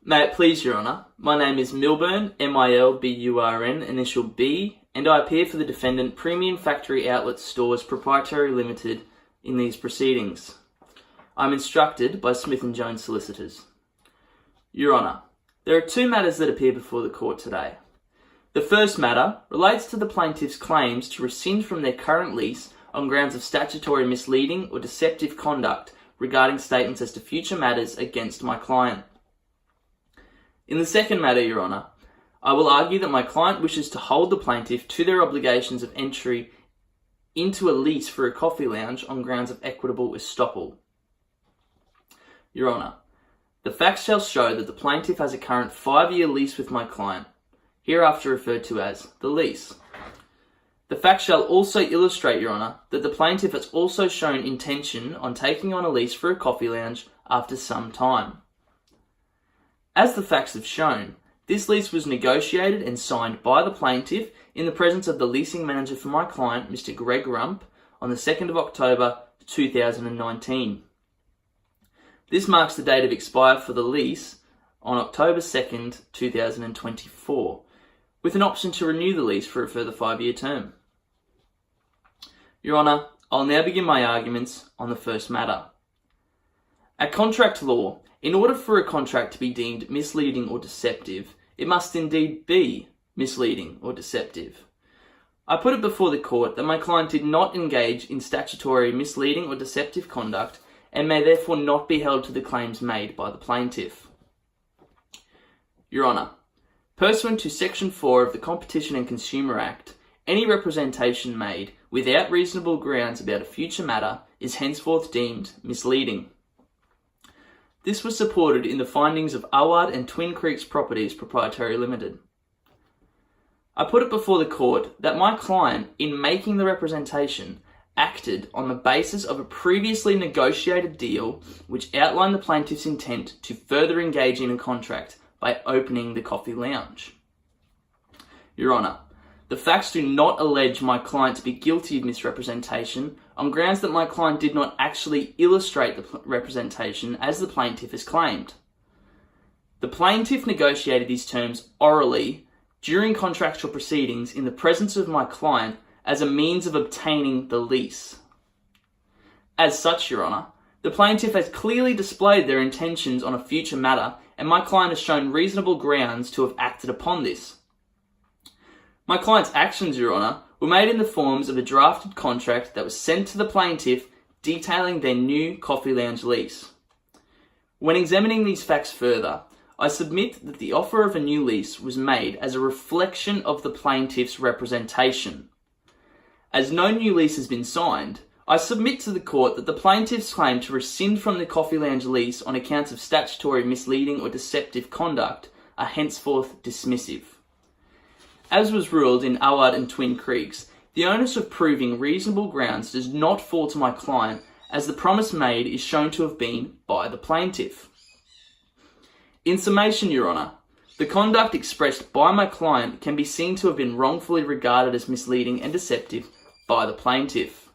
May it please Your Honour, my name is Milburn, M-I-L-B-U-R-N, initial B, and I appear for the defendant Premium Factory Outlet Stores Proprietary Limited in these proceedings. I am instructed by Smith & Jones Solicitors. Your Honour, there are two matters that appear before the court today. The first matter relates to the plaintiff's claims to rescind from their current lease on grounds of statutory misleading or deceptive conduct regarding statements as to future matters against my client. In the second matter, Your Honour, I will argue that my client wishes to hold the plaintiff to their obligations of entry into a lease for a coffee lounge on grounds of equitable estoppel. Your Honour, the facts shall show that the plaintiff has a current 5-year lease with my client, hereafter referred to as the lease. The facts shall also illustrate, Your Honour, that the plaintiff has also shown intention on taking on a lease for a coffee lounge after some time. As the facts have shown, this lease was negotiated and signed by the plaintiff in the presence of the leasing manager for my client, Mr. Greg Rump, on the 2nd of October 2019. This marks the date of expire for the lease on October 2nd, 2024, with an option to renew the lease for a further 5-year term. Your Honour, I'll now begin my arguments on the first matter. At contract law, in order for a contract to be deemed misleading or deceptive, it must indeed be misleading or deceptive. I put it before the court that my client did not engage in statutory misleading or deceptive conduct and may therefore not be held to the claims made by the plaintiff. Your Honour, pursuant to Section 4 of the Competition and Consumer Act, any representation made without reasonable grounds about a future matter is henceforth deemed misleading. This was supported in the findings of Award and Twin Creeks Properties Proprietary Limited. I put it before the court that my client, in making the representation, acted on the basis of a previously negotiated deal which outlined the plaintiff's intent to further engage in a contract by opening the coffee lounge. Your Honour, the facts do not allege my client to be guilty of misrepresentation on grounds that my client did not actually illustrate the representation as the plaintiff has claimed. The plaintiff negotiated these terms orally during contractual proceedings in the presence of my client as a means of obtaining the lease. As such, Your Honour, the plaintiff has clearly displayed their intentions on a future matter and my client has shown reasonable grounds to have acted upon this. My client's actions, Your Honour, were made in the forms of a drafted contract that was sent to the plaintiff detailing their new coffee lounge lease. When examining these facts further, I submit that the offer of a new lease was made as a reflection of the plaintiff's representation. As no new lease has been signed, I submit to the court that the plaintiff's claim to rescind from the coffee lounge lease on accounts of statutory misleading or deceptive conduct are henceforth dismissive. As was ruled in Award and Twin Creeks, the onus of proving reasonable grounds does not fall to my client as the promise made is shown to have been by the plaintiff. In summation, Your Honour, the conduct expressed by my client can be seen to have been wrongfully regarded as misleading and deceptive by the plaintiff.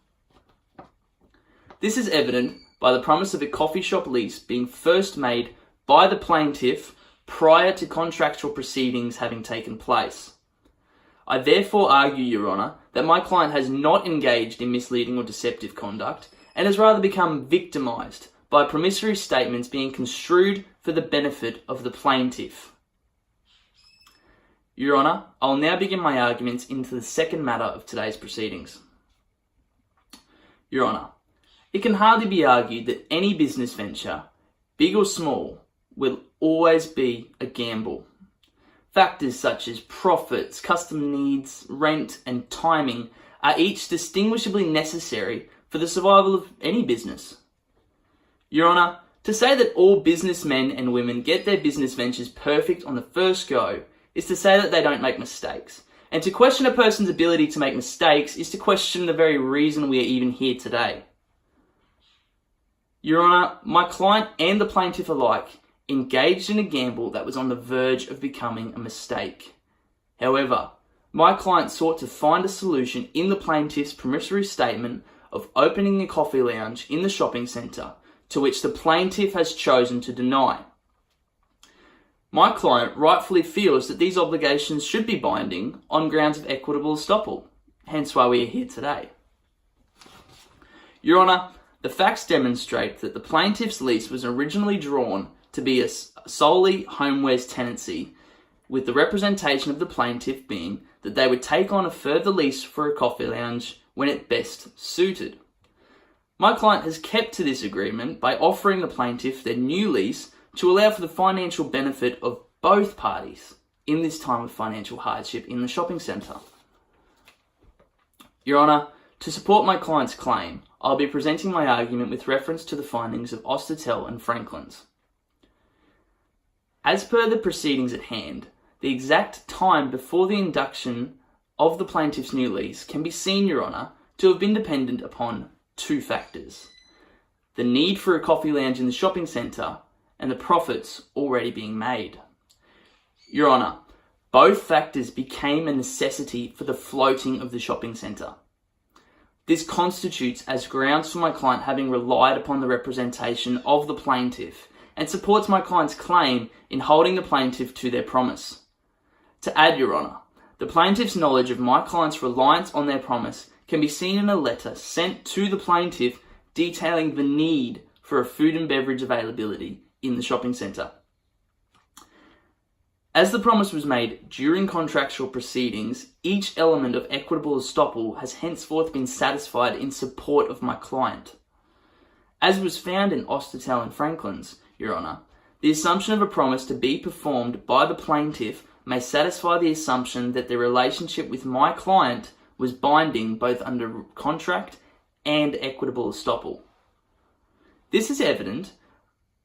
This is evident by the promise of a coffee shop lease being first made by the plaintiff prior to contractual proceedings having taken place. I therefore argue, Your Honour, that my client has not engaged in misleading or deceptive conduct and has rather become victimised by promissory statements being construed for the benefit of the plaintiff. Your Honour, I will now begin my arguments into the second matter of today's proceedings. Your Honour, it can hardly be argued that any business venture, big or small, will always be a gamble. Factors such as profits, customer needs, rent, and timing are each distinguishably necessary for the survival of any business. Your Honour, to say that all businessmen and women get their business ventures perfect on the first go is to say that they don't make mistakes. And to question a person's ability to make mistakes is to question the very reason we are even here today. Your Honour, my client and the plaintiff alike engaged in a gamble that was on the verge of becoming a mistake. However, my client sought to find a solution in the plaintiff's promissory statement of opening a coffee lounge in the shopping centre, to which the plaintiff has chosen to deny. my client rightfully feels that these obligations should be binding on grounds of equitable estoppel, hence why we are here today. Your Honour, the facts demonstrate that the plaintiff's lease was originally drawn to be a solely homewares tenancy, with the representation of the plaintiff being that they would take on a further lease for a coffee lounge when it best suited. My client has kept to this agreement by offering the plaintiff their new lease to allow for the financial benefit of both parties in this time of financial hardship in the shopping centre. Your Honour, to support my client's claim, I'll be presenting my argument with reference to the findings of Ostertel and Franklin's. As per the proceedings at hand, the exact time before the induction of the plaintiff's new lease can be seen, Your Honour, to have been dependent upon two factors: the need for a coffee lounge in the shopping centre and the profits already being made. Your Honour, both factors became a necessity for the floating of the shopping centre. This constitutes as grounds for my client having relied upon the representation of the plaintiff and supports my client's claim in holding the plaintiff to their promise. To add, Your Honour, the plaintiff's knowledge of my client's reliance on their promise can be seen in a letter sent to the plaintiff detailing the need for a food and beverage availability in the shopping centre. As the promise was made during contractual proceedings, each element of equitable estoppel has henceforth been satisfied in support of my client. As was found in Ostertel and Franklin's, Your Honour, the assumption of a promise to be performed by the plaintiff may satisfy the assumption that their relationship with my client was binding both under contract and equitable estoppel. This is evident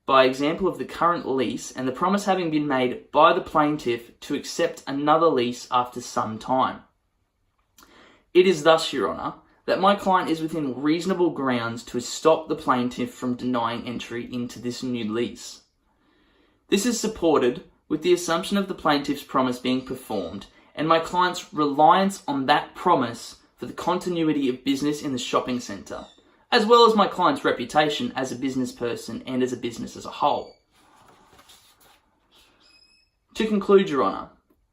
by example of the current lease and the promise having been made by the plaintiff to accept another lease after some time. It is thus, Your Honour, that my client is within reasonable grounds to stop the plaintiff from denying entry into this new lease. This is supported with the assumption of the plaintiff's promise being performed and my client's reliance on that promise for the continuity of business in the shopping centre, as well as my client's reputation as a business person and as a business as a whole. To conclude, Your Honour,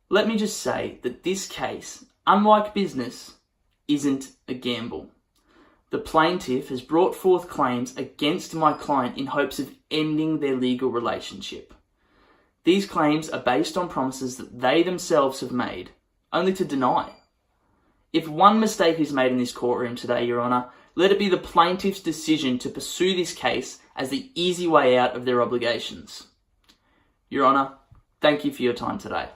let me just say that this case, unlike business, isn't a gamble. The plaintiff has brought forth claims against my client in hopes of ending their legal relationship. These claims are based on promises that they themselves have made, only to deny. If one mistake is made in this courtroom today, Your Honour, let it be the plaintiff's decision to pursue this case as the easy way out of their obligations. Your Honour, thank you for your time today.